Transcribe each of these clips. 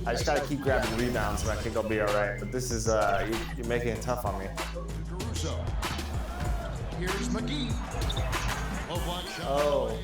I just got to keep grabbing rebounds, and I think I'll be all right. But this is, you're making it tough on me. Caruso. Here's McGee. Oh.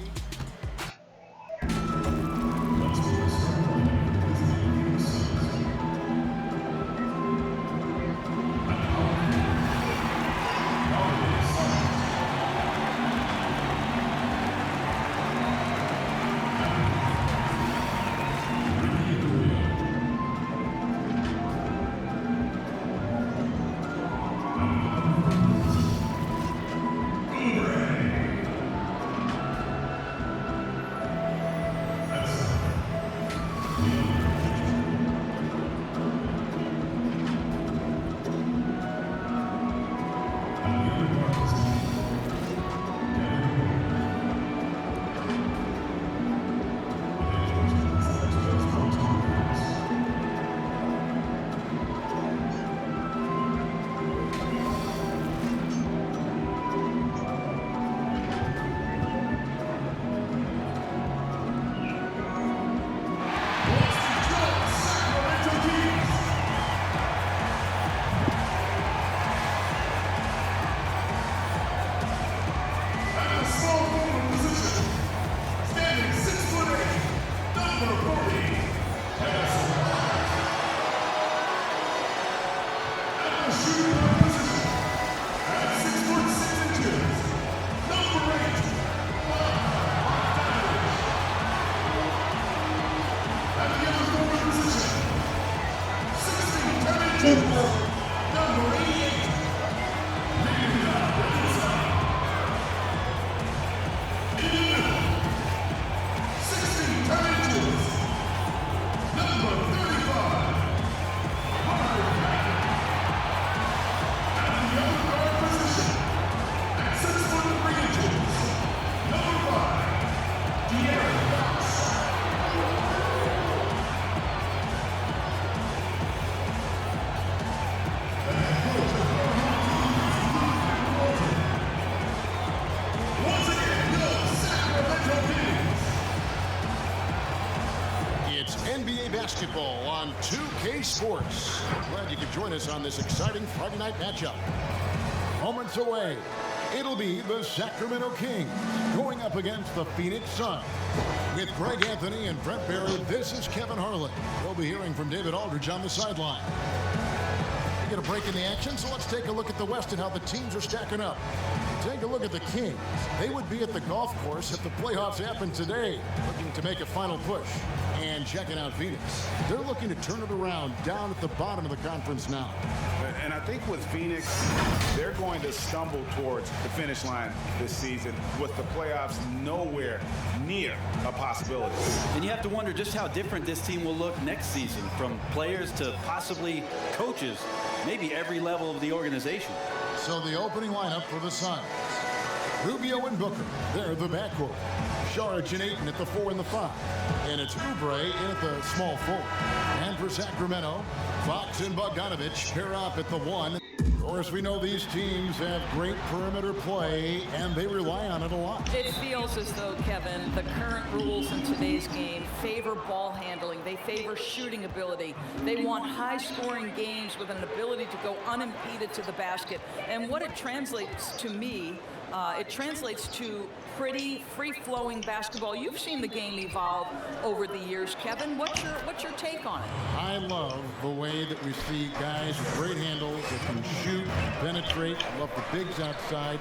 Basketball on 2K Sports. Glad you could join us on this exciting Friday night matchup. Moments away, it'll be the Sacramento Kings going up against the Phoenix Suns. With Greg Anthony and Brent Barry, this is Kevin Harlan. We'll be hearing from David Aldridge on the sideline. We get a break in the action, so let's take a look at the West and how the teams are stacking up. Take a look at the Kings. They would be at the golf course if the playoffs happened today, looking to make a final push. And checking out Phoenix. They're looking to turn it around down at the bottom of the conference now. And I think with Phoenix, they're going to stumble towards the finish line this season with the playoffs nowhere near a possibility. And you have to wonder just how different this team will look next season, from players to possibly coaches, maybe every level of the organization. So the opening lineup for the Suns. Rubio and Booker, they're the backcourt. Saric and Ayton at the 4 and the 5. And it's Oubre in at the small 4. And for Sacramento, Fox and Bogdanovich pair up at the 1. Of course, we know these teams have great perimeter play, and they rely on it a lot. It feels as though, Kevin, the current rules in today's game favor ball handling. They favor shooting ability. They want high-scoring games with an ability to go unimpeded to the basket. And what it translates to me, it translates to pretty free-flowing basketball. You've seen the game evolve over the years, Kevin. What's your take on it? I love the way that we see guys with great handles that can shoot, penetrate. I love the bigs outside.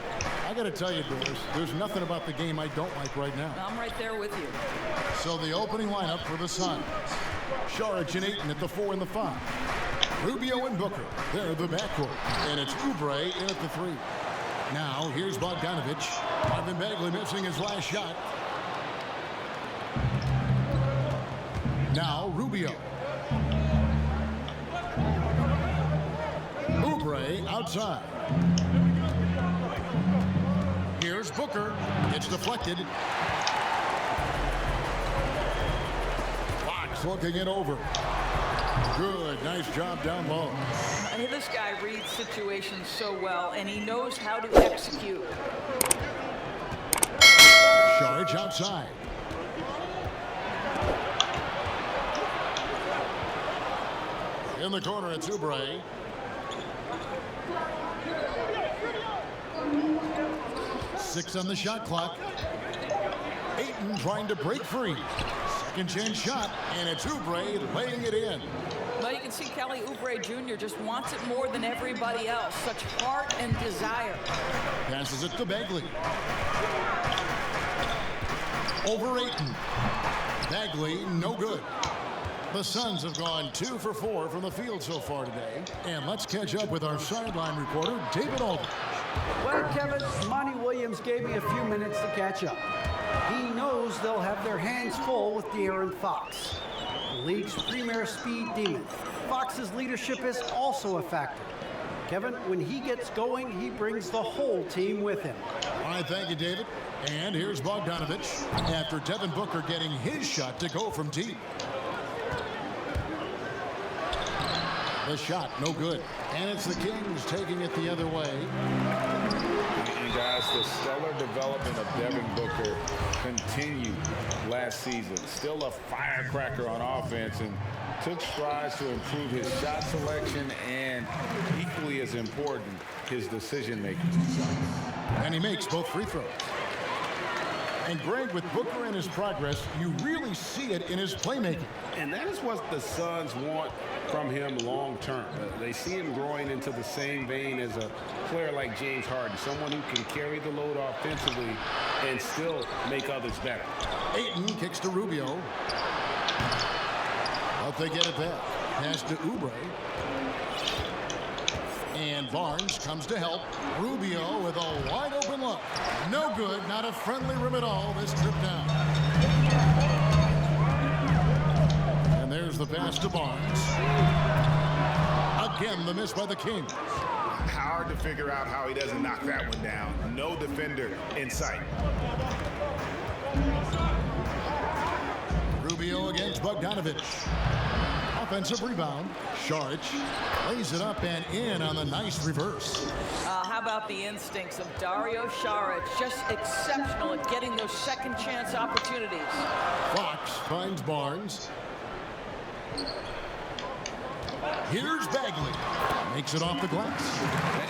I got to tell you, Doris, there's nothing about the game I don't like right now. I'm right there with you. So the opening lineup for the Suns. Saric and Ayton at the 4 and the 5. Rubio and Booker, they're the backcourt. And it's Oubre in at the 3. Now, here's Bogdanovich. Marvin Bagley missing his last shot. Now, Rubio. Oubre outside. Here's Booker. It's deflected. Fox looking it over. Good, nice job down low. This guy reads situations so well, and he knows how to execute. Saric outside. In the corner, it's Oubre. Six on the shot clock. Ayton trying to break free. Second chance shot, and it's Oubre laying it in. Well, you can see Kelly Oubre Jr. just wants it more than everybody else. Such heart and desire. Passes it to Bagley. Over Ayton. Bagley, no good. The Suns have gone 2 for 4 from the field so far today. And let's catch up with our sideline reporter, David Aldridge. Well, Kevin, Monty Williams gave me a few minutes to catch up. He knows they'll have their hands full with De'Aaron Fox, the league's premier speed demon. Fox's leadership is also a factor. Kevin, when he gets going, he brings the whole team with him. All right, thank you, David. And here's Bogdanovich after Devin Booker getting his shot to go from deep. The shot, no good. And it's the Kings taking it the other way. And guys, the stellar development of Devin Booker continued last season. Still a firecracker on offense and took strides to improve his shot selection and, equally as important, his decision making. And he makes both free throws. And Greg, with Booker and his progress, you really see it in his playmaking. And that is what the Suns want from him long term. They see him growing into the same vein as a player like James Harden, someone who can carry the load offensively and still make others better. Ayton kicks to Rubio. But they get it back. Pass to Oubre. And Barnes comes to help. Rubio with a wide open look. No good, not a friendly rim at all this trip down. And there's the pass to Barnes. Again, the miss by the Kings. Hard to figure out how he doesn't knock that one down. No defender in sight. Rubio against Bogdanovich. Offensive rebound. Saric lays it up and in on the nice reverse. How about the instincts of Dario Saric? Just exceptional at getting those second chance opportunities. Fox finds Barnes. Here's Bagley. Makes it off the glass.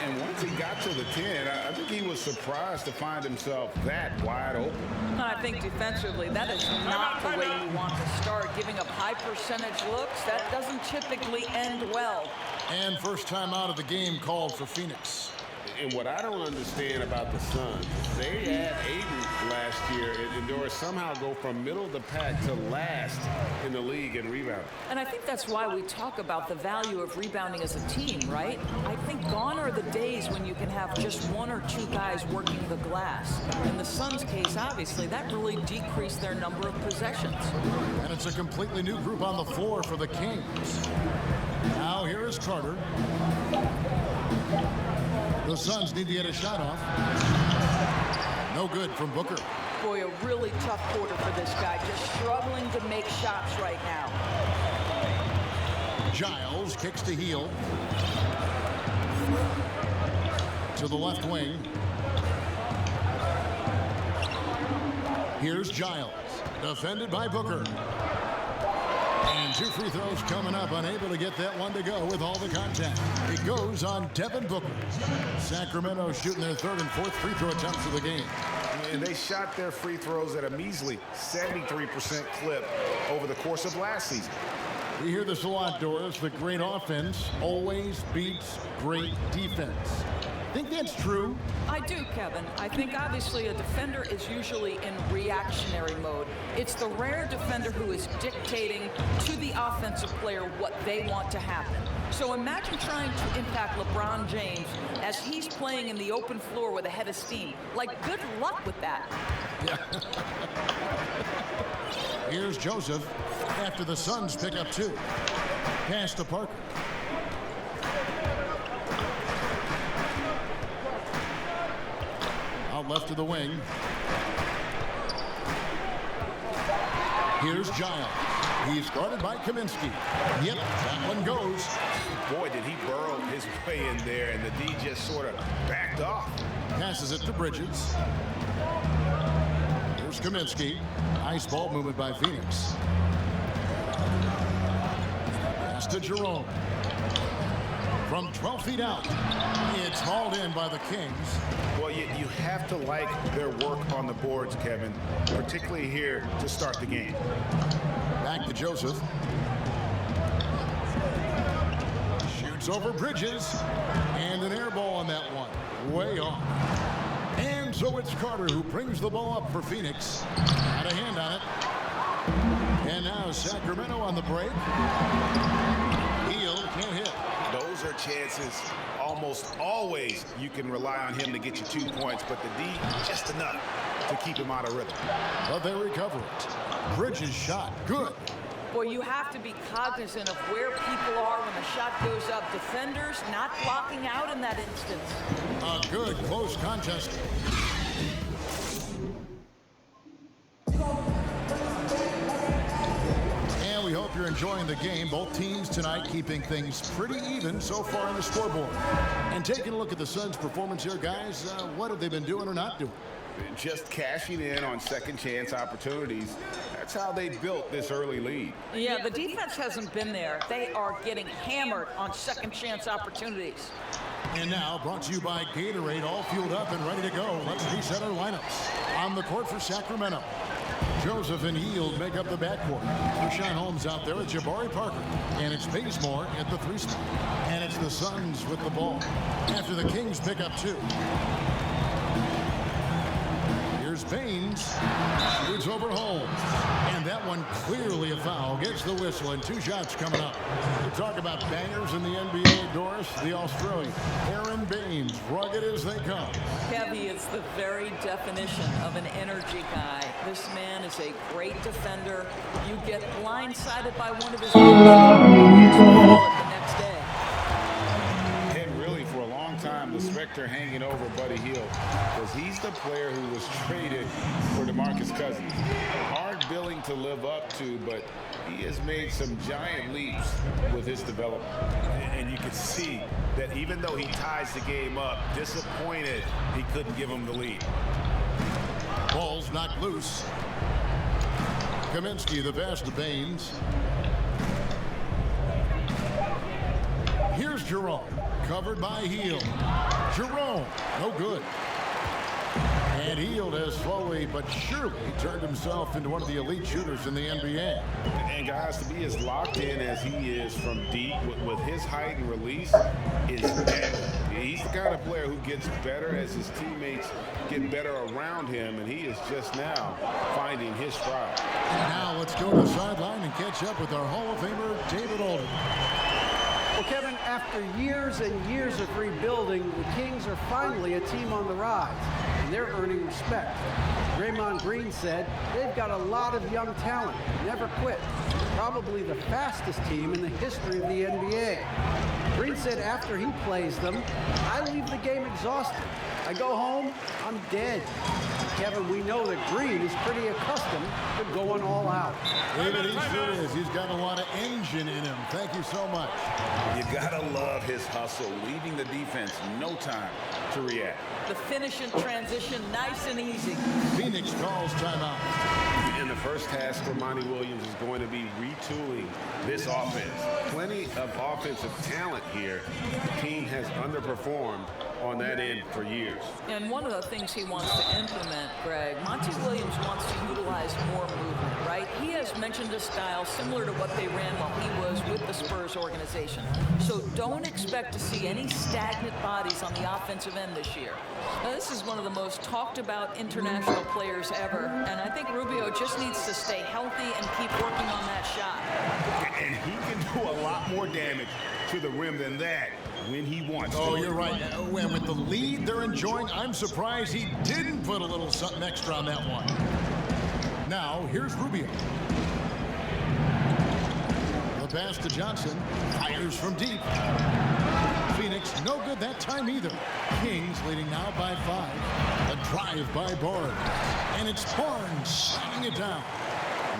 And once he got to the 10, I think he was surprised to find himself that wide open. I think defensively, that is not the way you want to start. Giving up high percentage looks, that doesn't typically end well. And first time out of the game called for Phoenix. And what I don't understand about the Suns, they had Ayton last year, and Doris somehow go from middle of the pack to last in the league in rebounding. And I think that's why we talk about the value of rebounding as a team, right? I think gone are the days when you can have just one or two guys working the glass. In the Suns' case, obviously, that really decreased their number of possessions. And it's a completely new group on the floor for the Kings. Now here is Carter. The Suns need to get a shot off. No good from Booker. Boy, a really tough quarter for this guy. Just struggling to make shots right now. Giles kicks to heel. To the left wing. Here's Giles. Defended by Booker. And two free throws coming up, unable to get that one to go with all the contact. It goes on Devin Booker. Sacramento shooting their third and fourth free throw attempts of the game. And they shot their free throws at a measly 73% clip over the course of last season. We hear this a lot, Doris. The great offense always beats great defense. Think that's true? I do, Kevin. I think obviously a defender is usually in reactionary mode. It's the rare defender who is dictating to the offensive player what they want to happen. So imagine trying to impact LeBron James as he's playing in the open floor with a head of steam. Like, good luck with that. Yeah. Here's Joseph after the Suns pick up two. Pass to Parker. Out left of the wing. Here's Giles. He's guarded by Kaminsky. Yep, that one goes. Boy, did he burrow his way in there, and the D just sort of backed off. Passes it to Bridges. Here's Kaminsky. Nice ball movement by Phoenix. Pass to Jerome. From 12 feet out, it's hauled in by the Kings. Well, you have to like their work on the boards, Kevin, particularly here to start the game. Back to Joseph. Shoots over Bridges. And an air ball on that one. Way off. And so it's Carter who brings the ball up for Phoenix. Had a hand on it. And now Sacramento on the break. Heel can't hit. Those are chances almost always you can rely on him to get you 2 points, but the D just enough to keep him out of rhythm. But they recover it. Bridges shot. Good. Boy, you have to be cognizant of where people are when the shot goes up. Defenders not blocking out in that instance. A good close contest. And we hope you're enjoying the game. Both teams tonight keeping things pretty even so far on the scoreboard. And taking a look at the Suns' performance here, guys, what have they been doing or not doing? Just cashing in on second chance opportunities. That's how they built this early lead. Yeah, the defense hasn't been there. They are getting hammered on second chance opportunities. And now, brought to you by Gatorade, all fueled up and ready to go. Let's reset our lineups. On the court for Sacramento, Joseph and Hield make up the backcourt. Rashawn Holmes out there with Jabari Parker. And it's Bazemore at the 3 spot. And it's the Suns with the ball after the Kings pick up 2. Here's Baines. Shoots over Holmes. And that one clearly a foul. Gets the whistle and 2 shots coming up. We talk about bangers in the NBA, Doris. The Australian, Aaron Baines, rugged as they come. Kevy is the very definition of an energy guy. This man is a great defender. You get blindsided by one of his moves, the next day. And really, for a long time, the specter hanging over Buddy Hield, because he's the player who was traded for DeMarcus Cousins. Hard billing to live up to, but he has made some giant leaps with his development. And you can see that even though he ties the game up, disappointed he couldn't give him the lead. Ball's knocked loose. Kaminsky, the pass to Baines. Here's Jerome, covered by Hield. Jerome, no good. And Hield has slowly but surely turned himself into one of the elite shooters in the NBA. And guys, to be as locked in as he is from deep with his height and release is better. He's the kind of player who gets better as his teammates get better around him, and he is just now finding his stride. Now let's go to the sideline and catch up with our Hall of Famer, David Alden. Well, Kevin, after years and years of rebuilding, the Kings are finally a team on the rise, and they're earning respect. Draymond Green said they've got a lot of young talent, never quit. Probably the fastest team in the history of the NBA. Green said after he plays them, I leave the game exhausted. I go home, I'm dead. Kevin, we know that Green is pretty accustomed to going all out. David, he sure is. He's got a lot of engine in him. Thank you so much. You gotta love his hustle, leaving the defense no time to react. The finish and transition, nice and easy. Phoenix calls timeout. In the first task for Monty Williams is going to be retooling this offense. Plenty of offensive talent here. The team has underperformed on that end for years. And one of the things he wants to implement, Greg, Monty Williams wants to utilize more movement, right? He has mentioned a style similar to what they ran while he was with the Spurs organization. So don't expect to see any stagnant bodies on the offensive end this year. Now, this is one of the most talked about international players ever, and I think Rubio just needs to stay healthy and keep working on that shot. And he can do a lot more damage to the rim than that when he wants to. Oh, you're right. And with the lead they're enjoying, I'm surprised he didn't put a little something extra on that one. Now, here's Rubio. The pass to Johnson. Fires from deep. Phoenix, no good that time either. Kings leading now by 5. A drive by Barnes. And it's Barnes shutting it down.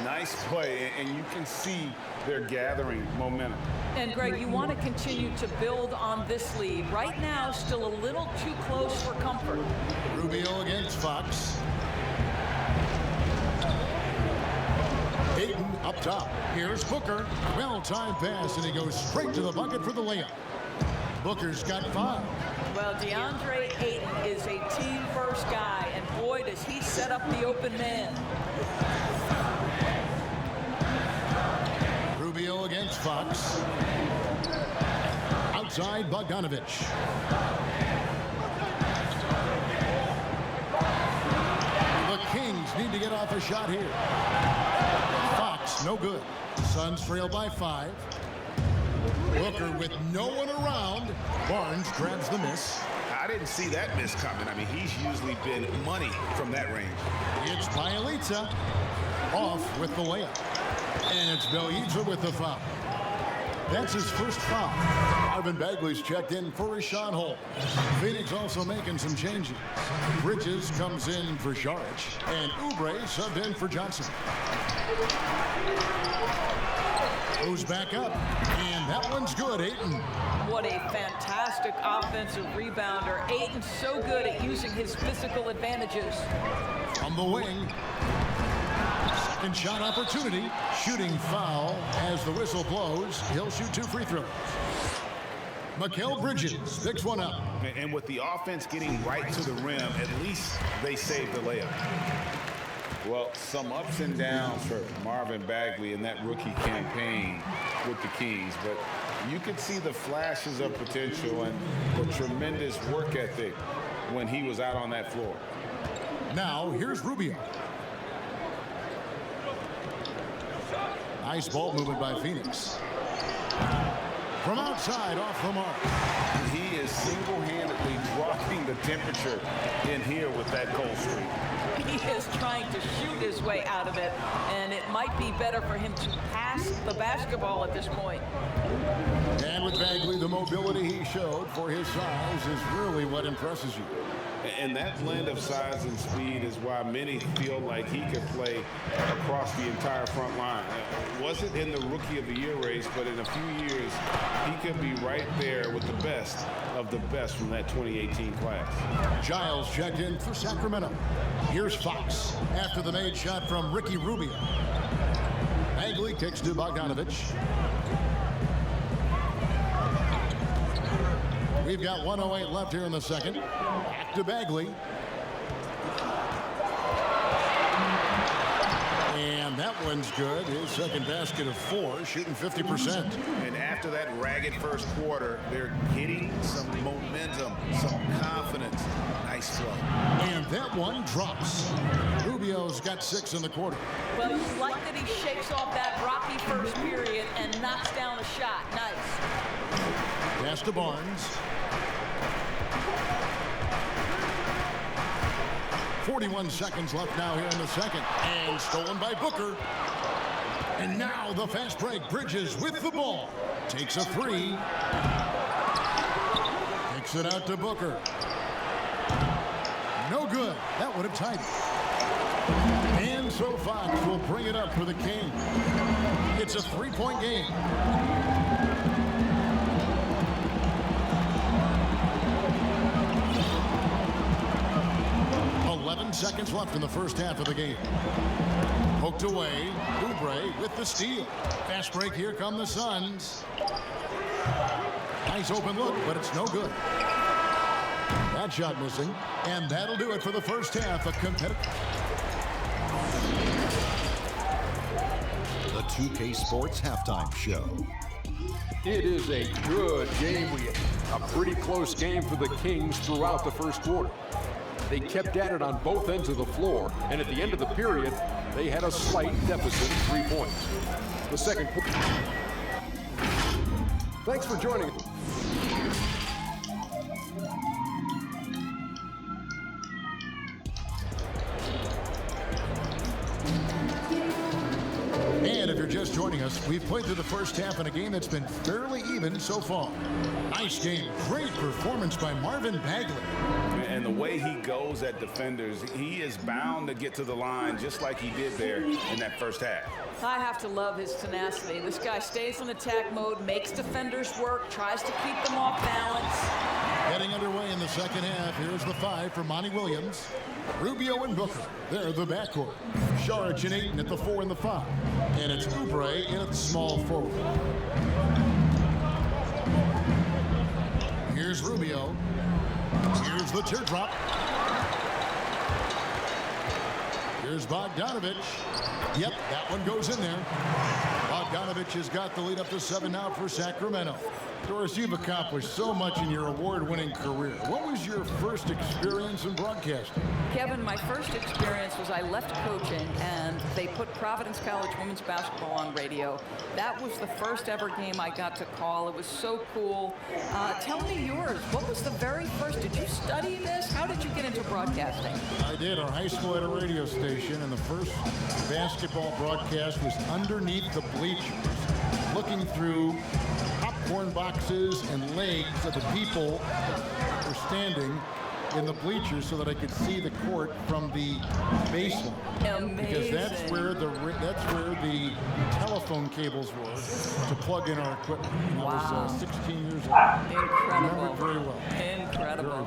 Nice play, and you can see they're gathering momentum. And Greg, you want to continue to build on this lead. Right now, still a little too close for comfort. Rubio against Fox. Ayton up top. Here's Booker. Well-timed pass, and he goes straight to the bucket for the layup. Booker's got 5. Well, DeAndre Ayton is a team-first guy, and boy, does he set up the open man. Rubio against Fox. Outside Bogdanovich. The Kings need to get off a shot here. Fox, no good. Suns trail by 5. Booker with no one around. Barnes grabs the miss. I didn't see that miss coming. I mean, he's usually been money from that range. It's Bjelica off with the layup. And it's Bjelica with the foul. That's his first foul. Marvin Bagley's checked in for Rashawn Holmes. Phoenix also making some changes. Bridges comes in for Saric, and Oubre subbed in for Johnson. Goes back up, and that one's good, Ayton. What a fantastic offensive rebounder. Ayton's so good at using his physical advantages. From the wing. Second shot opportunity. Shooting foul as the whistle blows. He'll shoot 2 free throws. Mikal Bridges picks one up. And with the offense getting right to the rim, at least they saved the layup. Well, some ups and downs for Marvin Bagley in that rookie campaign with the Kings, but you could see the flashes of potential and the tremendous work ethic when he was out on that floor. Now, here's Rubio. Nice ball movement by Phoenix. From outside, off the mark. He is single-handedly dropping the temperature in here with that cold streak. He is trying to shoot his way out of it, and it might be better for him to pass the basketball at this point. And with Bagley, the mobility he showed for his size is really what impresses you. And that blend of size and speed is why many feel like he could play across the entire front line. Wasn't in the Rookie of the Year race, but in a few years, he could be right there with the best of the best from that 2018 class. Giles checked in for Sacramento. Here's Fox after the made shot from Ricky Rubio. Bagley kicks to Bogdanovich. We've got 1:08 left here in the second. Back to Bagley. And that one's good. His second basket of 4, shooting 50%. And after that ragged first quarter, they're getting some momentum, some confidence. Nice flow. And that one drops. Rubio's got 6 in the quarter. Well, you like that he shakes off that rocky first period and knocks down a shot. Nice. Pass to Barnes. 41 seconds left now here in the second. And stolen by Booker. And now the fast break. Bridges with the ball. Takes a 3. Kicks it out to Booker. No good. That would have tied it. And so Fox will bring it up for the King. It's a 3-point game. 11 seconds left in the first half of the game. Poked away. Oubre with the steal. Fast break. Here come the Suns. Nice open look, but it's no good. That shot missing. And that'll do it for the first half. A competitive. The 2K Sports Halftime Show. It is a good game. A pretty close game for the Kings throughout the first quarter. They kept at it on both ends of the floor, and at the end of the period, they had a slight deficit of 3 points. The second quarter. Thanks for joining us. And if you're just joining us, we've played through the first half in a game that's been fairly even so far. Nice game. Great performance by Marvin Bagley. And the way he goes at defenders, he is bound to get to the line just like he did there in that first half. I have to love his tenacity. This guy stays in attack mode, makes defenders work, tries to keep them off balance. Getting underway in the second half. Here's the 5 for Monty Williams. Rubio and Booker. They're the backcourt. Saric and Ayton at the 4 and the 5. And it's Oubre in at small forward. Here's Rubio. Here's the teardrop. Here's Bogdanovich. Yep, that one goes in there. Bogdanovich has got the lead up to 7 now for Sacramento. Doris, you've accomplished so much in your award-winning career. What was your first experience in broadcasting? Kevin, my first experience was I left coaching and they put Providence College women's basketball on radio. That was the first ever game I got to call. It was so cool. Tell me yours. What was the very first? Did you study this? How did you get into broadcasting? I did. Our high school had a radio station, and the first basketball broadcast was underneath the bleachers, looking through popcorn boxes and legs of the people that were standing in the bleachers so that I could see the court from the basement. Amazing. Because that's where the telephone cables were to plug in our equipment. And I was 16 years old. Incredible. I remember it very well. Incredible.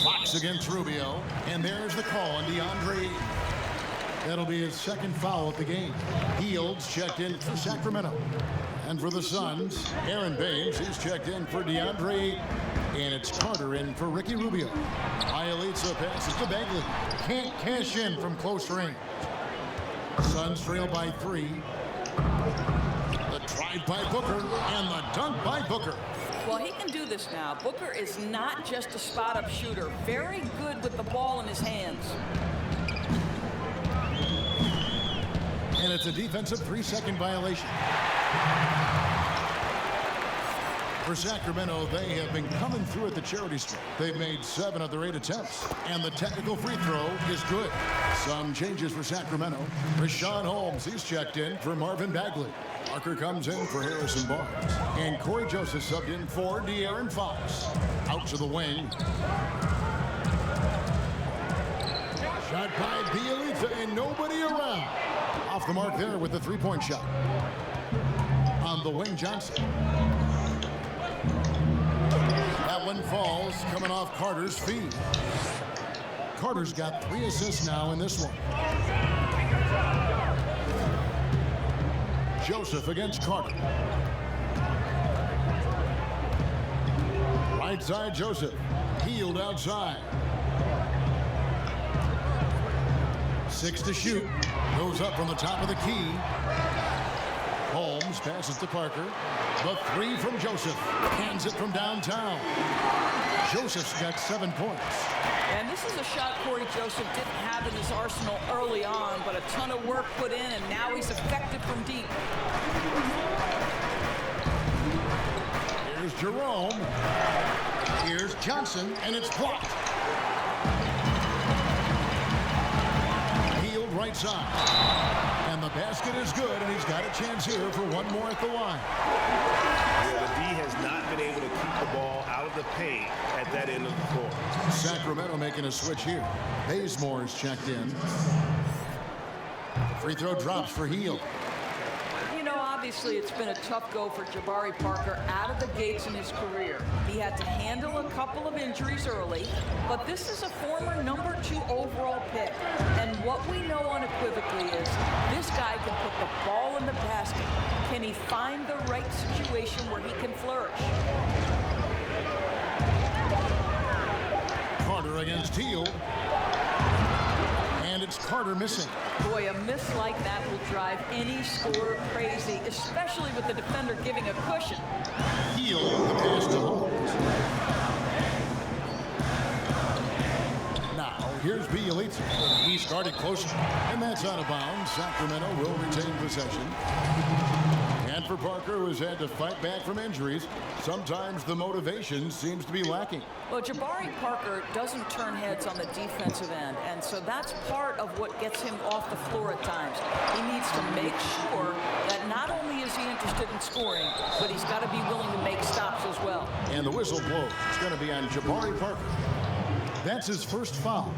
Fox against Rubio, and there's the call on DeAndre. That'll be his second foul of the game. Fields checked in for Sacramento. And for the Suns, Aaron Baines, he's checked in for DeAndre. And it's Carter in for Ricky Rubio. Ielitsa passes to Bagley. Can't cash in from close range. Suns trail by 3. The drive by Booker and the dunk by Booker. Well, he can do this now. Booker is not just a spot-up shooter. Very good with the ball in his hands. And it's a defensive 3-second violation. For Sacramento, they have been coming through at the charity stripe. They've made 7 of their 8 attempts, and the technical free throw is good. Some changes for Sacramento. Rashawn Holmes, he's checked in for Marvin Bagley. Parker comes in for Harrison Barnes. And Corey Joseph subbed in for De'Aaron Fox. Out to the wing. Shot by Bielitsa, and nobody around. Off the mark there with the three-point shot. On the wing, Johnson. That one falls, coming off Carter's feet. Carter's got 3 assists now in this one. Joseph against Carter. Right side, Joseph. Healed outside. 6 to shoot. Goes up from the top of the key. Holmes passes to Parker. The 3 from Joseph. Hands it from downtown. Joseph's got 7 points. And this is a shot Corey Joseph didn't have in his arsenal early on, but a ton of work put in, and now he's effective from deep. Here's Jerome. Here's Johnson, and it's blocked. Healed right side. And the basket is good, and he's got a chance here for one more at the line. The D has not been able to keep the ball out of the paint at that end of the floor. Sacramento making a switch here. Bazemore is checked in. The free throw drops for Hield. You know, obviously it's been a tough go for Jabari Parker out of the gates in his career. He had to handle a couple of injuries early, but this is a former #2 overall pick. And what we know unequivocally is this guy can put the ball in the basket. Can he find the right situation where he can flourish? Carter against Hield. And it's Carter missing. Boy, a miss like that will drive any scorer crazy, especially with the defender giving a cushion. Hield, the pass to Holmes. Now, here's Bielitsa. He started close, and that's out of bounds. Sacramento will retain possession. And for Parker, who has had to fight back from injuries, sometimes the motivation seems to be lacking. Well, Jabari Parker doesn't turn heads on the defensive end, and so that's part of what gets him off the floor at times. He needs to make sure that not only is he interested in scoring, but he's got to be willing to make stops as well. And the whistle blows. It's going to be on Jabari Parker. That's his first foul.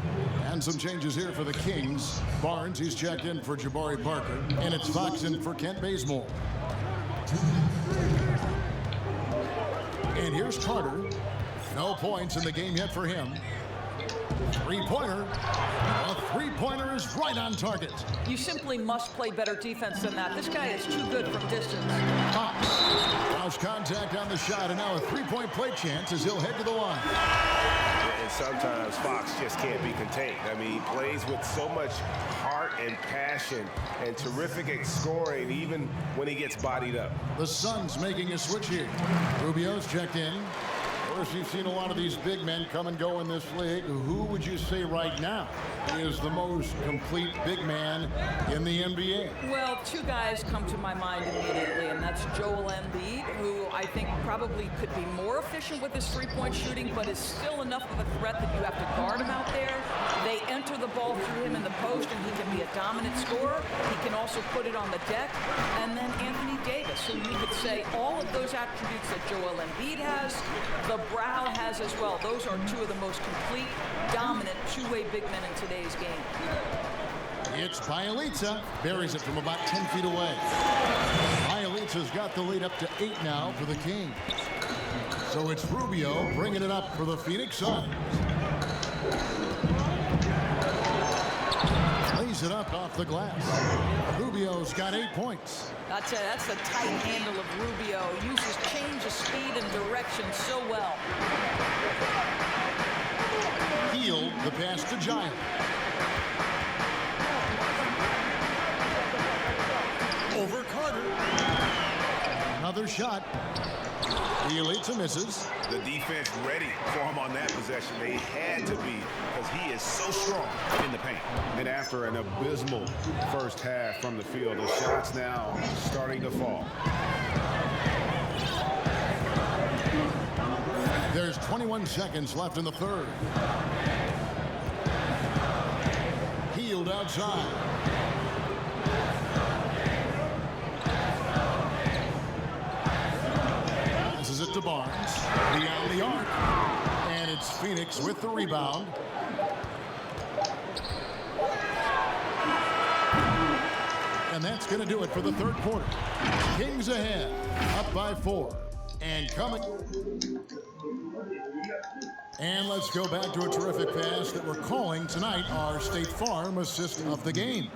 And some changes here for the Kings. Barnes, he's checked in for Jabari Parker, and it's Fox in for Kent Bazemore. And here's Carter. No points in the game yet for him. Three-pointer. A three-pointer is right on target. You simply must play better defense than that. This guy is too good from distance. Fox. Lost contact on the shot, and now a three-point play chance as he'll head to the line. And sometimes Fox just can't be contained. I mean, he plays with so much heart and passion and terrific scoring, even when he gets bodied up. The Suns making a switch here. Rubio's checked in. Of course, you've seen a lot of these big men come and go in this league. Who would you say right now is the most complete big man in the NBA? Well, two guys come to my mind immediately, and that's Joel Embiid, who I think probably could be more efficient with his three-point shooting, but is still enough of a threat that you have to guard him out there. They enter the ball through him in the post, and he can be a dominant scorer. He can also put it on the deck. And then Anthony Davis, who you could say all of those attributes that Joel Embiid has, the Brow has as well. Those are two of the most complete, dominant, two-way big men in today's game. It's Bielitsa. Buries it from about 10 feet away. Bielitsa's got the lead up to 8 now for the Kings. So it's Rubio bringing it up for the Phoenix Suns. Lays it up off the glass. Rubio's got 8 points. That's the tight handle of Rubio. Uses change of speed and direction so well. Healed the pass to Giant. Over Carter. Another shot. Bielitsa misses. The defense ready for him on that possession. They had to be, because he is so strong in the paint. And after an abysmal first half from the field, the shots now starting to fall. There's 21 seconds left in the third. Healed outside. Passes it to Barnes. Beyond the arc. And it's Phoenix with the rebound. And that's going to do it for the third quarter. Kings ahead, up by 4. And coming. And let's go back to a terrific pass that we're calling tonight our State Farm assist of the game.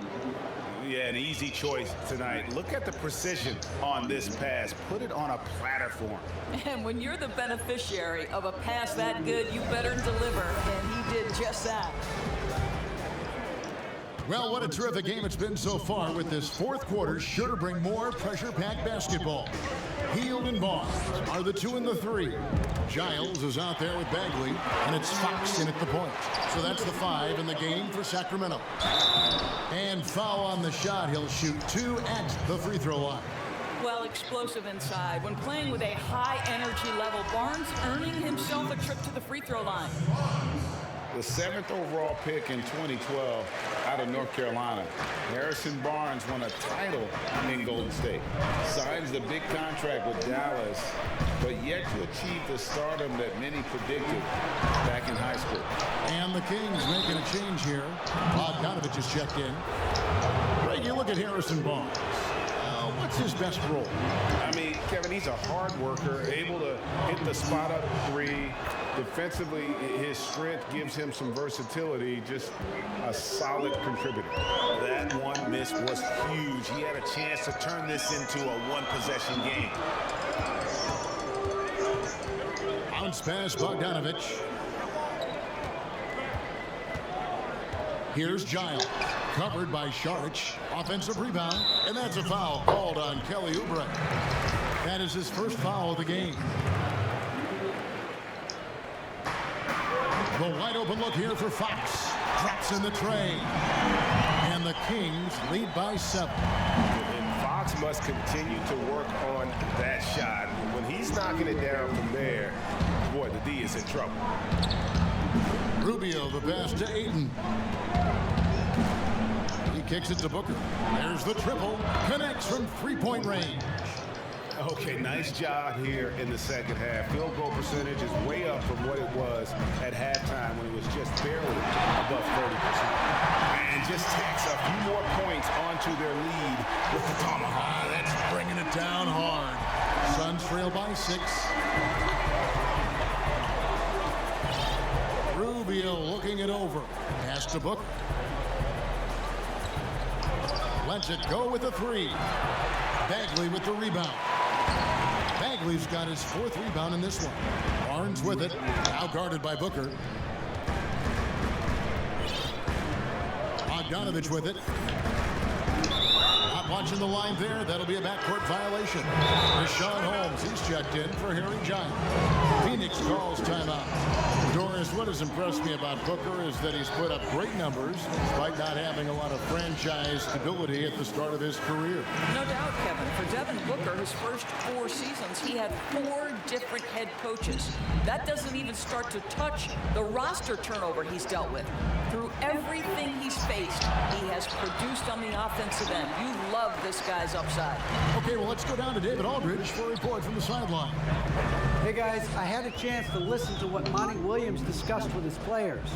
Yeah, an easy choice tonight. Look at the precision on this pass. Put it on a platter for him. And when you're the beneficiary of a pass that good, you better deliver. And he did just that. Well, what a terrific game it's been so far, with this fourth quarter sure to bring more pressure-packed basketball. Heald and Barnes are the 2 and the 3. Giles is out there with Bagley, and it's Fox in at the point. So that's the 5 in the game for Sacramento. And foul on the shot. He'll shoot 2 at the free throw line. Well, explosive inside. When playing with a high energy level, Barnes earning himself a trip to the free throw line. The 7th overall pick in 2012 out of North Carolina. Harrison Barnes won a title in Golden State. Signs the big contract with Dallas, but yet to achieve the stardom that many predicted back in high school. And the Kings making a change here. Bogdanovich has checked in. Greg, you look at Harrison Barnes. What's his best role? I mean, Kevin, he's a hard worker, able to hit the spot up 3. Defensively, his strength gives him some versatility, just a solid contributor. That one miss was huge. He had a chance to turn this into a one-possession game. Bounce pass, Bogdanovich. Here's Giles, covered by Saric. Offensive rebound, and that's a foul called on Kelly Oubre. That is his first foul of the game. The wide open look here for Fox. Drops in the tray. And the Kings lead by 7. And Fox must continue to work on that shot. When he's knocking it down from there, boy, the D is in trouble. Rubio, the pass to Ayton. He kicks it to Booker. There's the triple. Connects from three-point range. Okay, nice job here in the second half. Field goal percentage is way up from what it was at halftime when it was just barely above 30%. And just tacks a few more points onto their lead with the tomahawk. That's bringing it down hard. Suns trail by 6. Rubio looking it over. Pass to Booker. Lets it go with a three. Bagley with the rebound. Bagley's got his 4th rebound in this one. Barnes with it. Now guarded by Booker. Bogdanovich with it. Not watching the line there. That'll be a backcourt violation. Rashawn Holmes, he's checked in for Harry Giant. Phoenix calls timeout. Doris, what has impressed me about Booker is that he's put up great numbers despite not having a lot of franchise stability at the start of his career. No doubt, Kevin. For Devin Booker, his first 4 seasons, he had 4 different head coaches. That doesn't even start to touch the roster turnover he's dealt with. Through everything he's faced, he has produced on the offensive end. You love this guy's upside. Okay, well, let's go down to David Aldridge for a report from the sideline. Hey guys, I had a chance to listen to what Monty Williams discussed with his players.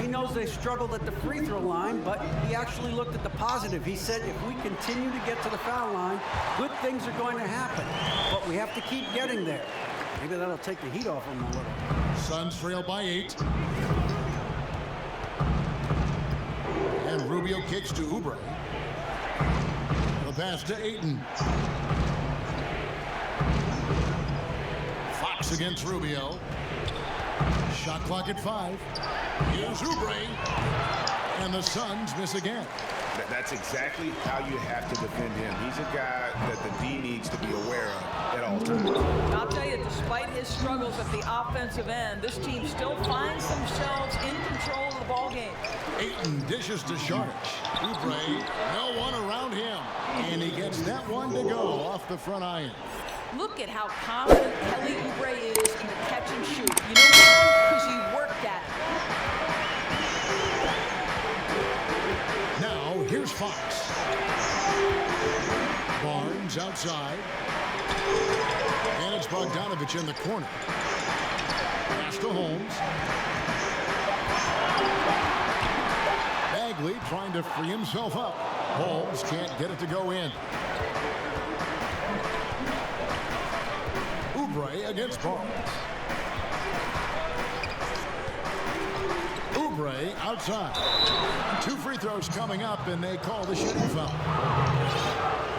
He knows they struggled at the free throw line, but he actually looked at the positive. He said if we continue to get to the foul line, good things are going to happen. But we have to keep getting there. Maybe that'll take the heat off him a little. Suns trail by 8. And Rubio kicks to Oubre. The pass to Ayton. Fox against Rubio. Shot clock at 5. Here's Oubre. And the Suns miss again. That's exactly how you have to defend him. He's a guy that the D needs to be aware of at all times. I'll tell you, despite his struggles at the offensive end, this team still finds themselves in control of the ball game. Ayton dishes to Sharp. Oubre, no one around him. And he gets that one to go off the front iron. Look at how confident Kelly Oubre is in the catch and shoot. You know why? Because he worked at it. Now, here's Fox. Barnes outside. And it's Bogdanovich in the corner. Pass to Holmes. Bagley trying to free himself up. Holmes can't get it to go in. Oubre against Barnes. Oubre outside. 2 free throws coming up, and they call the shooting foul.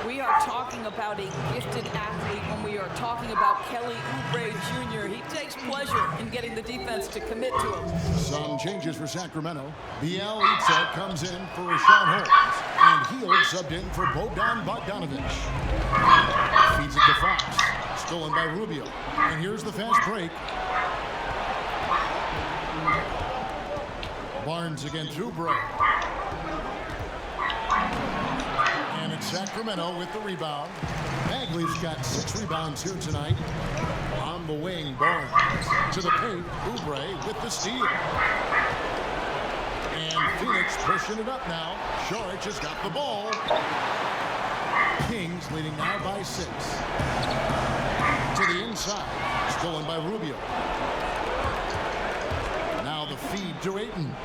We are talking about a gifted athlete when we are talking about Kelly Oubre Jr. He takes pleasure in getting the defense to commit to him. Some changes for Sacramento. Bielitsa comes in for Rashawn Holmes, and Hield subbed in for Bogdanovich. Feeds it to Fox. Stolen by Rubio. And here's the fast break. Barnes against Oubre. And it's Sacramento with the rebound. Bagley's got 6 rebounds here tonight. On the wing, Barnes to the paint. Oubre with the steal. And Phoenix pushing it up now. Saric has got the ball. Kings leading now by 6. To the inside. Stolen by Rubio. Now the feed to Ayton.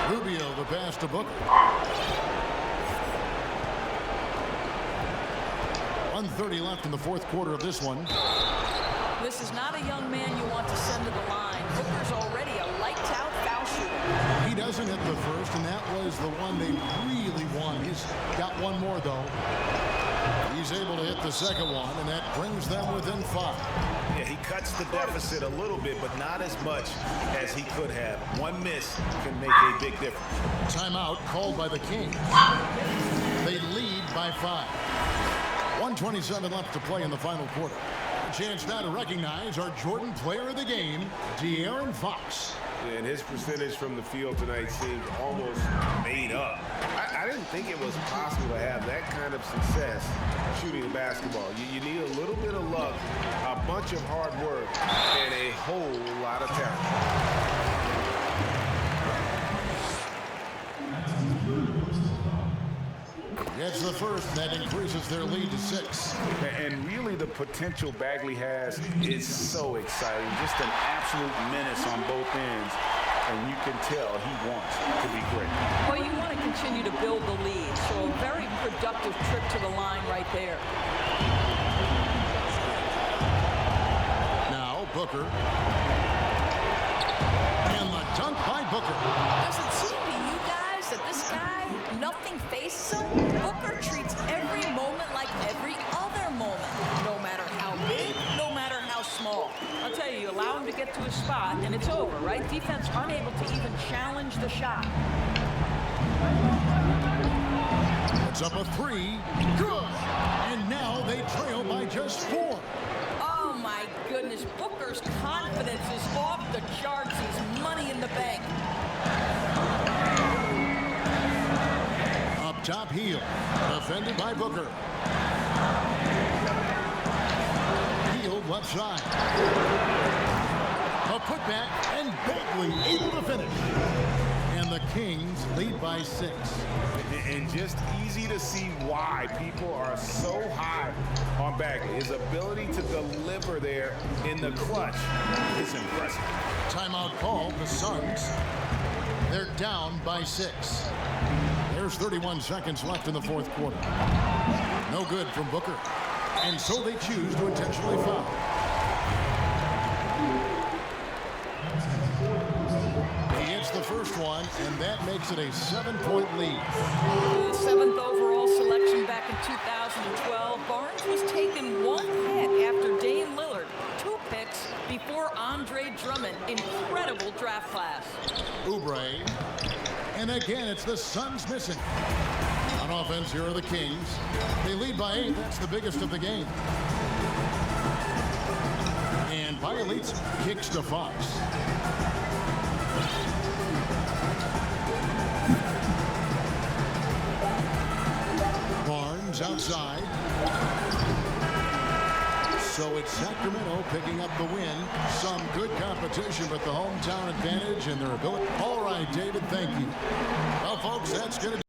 Rubio, the pass to Booker. 1:30 left in the 4th quarter of this one. This is not a young man you want to send to the line. Booker's already a lights-out foul shooter. He doesn't hit the first, and that was the one they really won. He's got one more, though. He's able to hit the second one, and that brings them within 5. Yeah, he cuts the deficit a little bit, but not as much as he could have. One miss can make a big difference. Timeout called by the Kings. They lead by 5. 1:27 left to play in the final quarter. A chance now to recognize our Jordan Player of the Game, De'Aaron Fox. And his percentage from the field tonight seemed almost made up. I didn't think it was possible to have that kind of success shooting the basketball. You need a little bit of luck, a bunch of hard work, and a whole lot of talent. Gets the first, that increases their lead to 6. And really the potential Bagley has is so exciting. Just an absolute menace on both ends. And you can tell he wants to be great. Well, you want to continue to build the lead, so a very productive trip to the line right there. Now Booker. And the to his spot, and it's over, right? Defense unable to even challenge the shot. It's up a 3. Good. And now they trail by just 4. Oh my goodness, Booker's confidence is off the charts. He's money in the bank. Up top, Heel. Defended by Booker. Heel left side. A putback, and Bagley able to finish. And the Kings lead by 6. And just easy to see why people are so high on Bagley. His ability to deliver there in the clutch is impressive. Timeout call, the Suns. They're down by 6. There's 31 seconds left in the fourth quarter. No good from Booker. And so they choose to intentionally foul. He hits the first one, and that makes it a 7-point lead. The 7th overall selection back in 2012. Barnes was taken 1 hit after Dame Lillard. 2 picks before Andre Drummond. Incredible draft class. Oubre. And again, it's the Suns missing. On offense, here are the Kings. They lead by 8. That's the biggest of the game. And violates, kicks to Fox. Barnes outside. So it's Sacramento picking up the win. Some good competition, but the hometown advantage and their ability. All right, David, thank you. Well, folks, that's going to